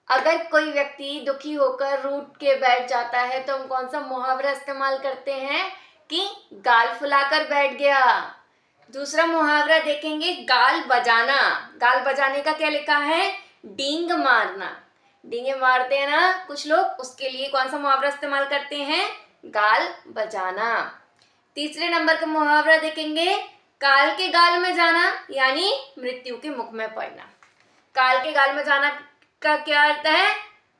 अगर कोई व्यक्ति दुखी होकर रूठ के बैठ जाता है तो हम कौन सा मुहावरा इस्तेमाल करते हैं कि गाल फुलाकर बैठ गया। दूसरा मुहावरा देखेंगे, गाल बजाना। गाल बजाने का क्या लिखा है? डींग मारना। डींगे मारते हैं ना कुछ लोग, उसके लिए कौन सा मुहावरा इस्तेमाल करते हैं? गाल बजाना। तीसरे नंबर का मुहावरा देखेंगे, काल के गाल में जाना, यानी मृत्यु के मुख में पड़ना। काल के गाल में जाना का क्या अर्थ है?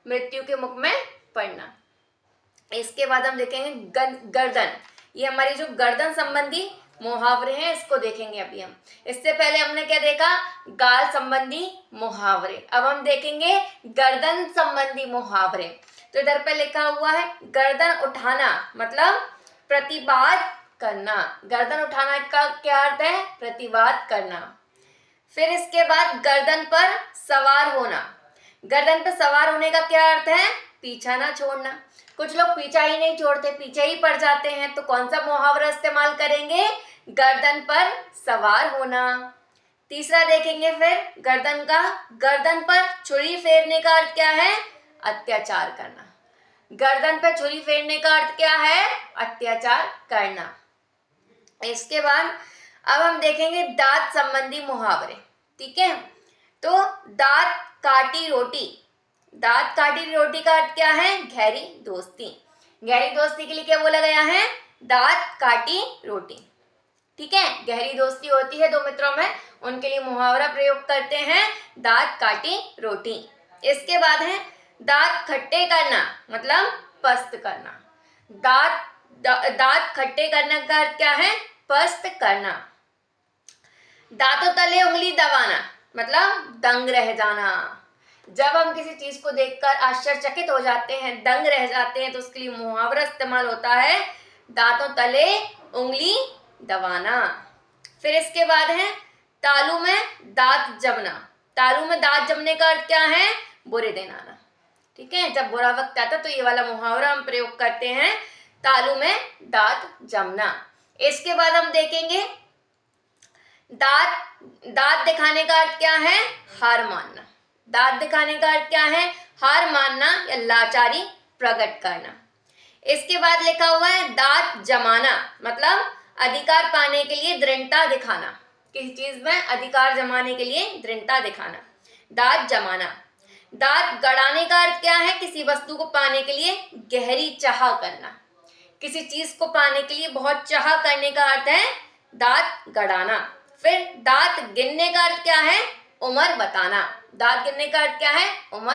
मृत्यु के मुख में पड़ना। इसके बाद हम देखेंगे गर्दन। ये हमारी जो गर्दन संबंधी मुहावरे हैं, इसको देखेंगे अभी हम। इससे पहले हमने क्या देखा? गाल संबंधी मुहावरे। अब हम देखेंगे गर्दन संबंधी मुहावरे। तो इधर पे लिखा हुआ है गर्दन उठाना, मतलब प्रतिवाद करना। गर्दन उठाना का क्या अर्थ है? प्रतिवाद करना। फिर इसके बाद गर्दन पर सवार होना। गर्दन पर सवार होने का क्या अर्थ है? पीछा ना छोड़ना। कुछ लोग पीछा ही नहीं छोड़ते, पीछे ही पड़ जाते हैं, तो कौन सा मुहावरा इस्तेमाल करेंगे? गर्दन पर सवार होना। तीसरा देखेंगे फिर गर्दन पर छुरी फेरने का अर्थ क्या है? अत्याचार करना। गर्दन पर छुरी फेरने का अर्थ क्या है? अत्याचार करना। इसके बाद अब हम देखेंगे दांत संबंधी मुहावरे। ठीक है, तो दांत काटी रोटी। दांत काटी रोटी का अर्थ क्या है? गहरी दोस्ती। गहरी दोस्ती के लिए क्या बोला गया है? दांत काटी रोटी। ठीक है, गहरी दोस्ती होती है दो मित्रों में, उनके लिए मुहावरा प्रयोग करते हैं दांत काटी रोटी। इसके बाद है दांत खट्टे करना, मतलब पस्त करना। दांत खट्टे करने का अर्थ क्या है? पस्त करना। दांतों तले उंगली दबाना, मतलब दंग रह जाना। जब हम किसी चीज को देखकर आश्चर्यचकित हो जाते हैं, दंग रह जाते हैं, तो उसके लिए मुहावरा इस्तेमाल होता है दांतों तले उंगली दबाना। फिर इसके बाद है तालू में दांत जमना। तालू में दांत जमने का अर्थ क्या है? बुरे दिन आना। ठीक है, जब बुरा वक्त आता तो ये वाला मुहावरा हम प्रयोग करते हैं, तालू में दांत जमना। इसके बाद हम देखेंगे दांत दिखाने का अर्थ क्या है? हार मानना। दांत दिखाने का अर्थ क्या है? हार मानना या लाचारी प्रकट करना। इसके बाद लिखा हुआ है दांत जमाना, मतलब अधिकार पाने के लिए दृढ़ता दिखाना। किसी चीज में अधिकार जमाने के लिए दृढ़ता दिखाना, दांत जमाना। दांत गड़ाने का अर्थ क्या है? किसी वस्तु को पाने के लिए गहरी चाह करना। किसी चीज को पाने के लिए बहुत चाह करने का अर्थ है दांत गड़ाना। फिर दांत गिनने का अर्थ क्या है? उम्र बताना। दांत गिनने का अर्थ क्या है? उम्र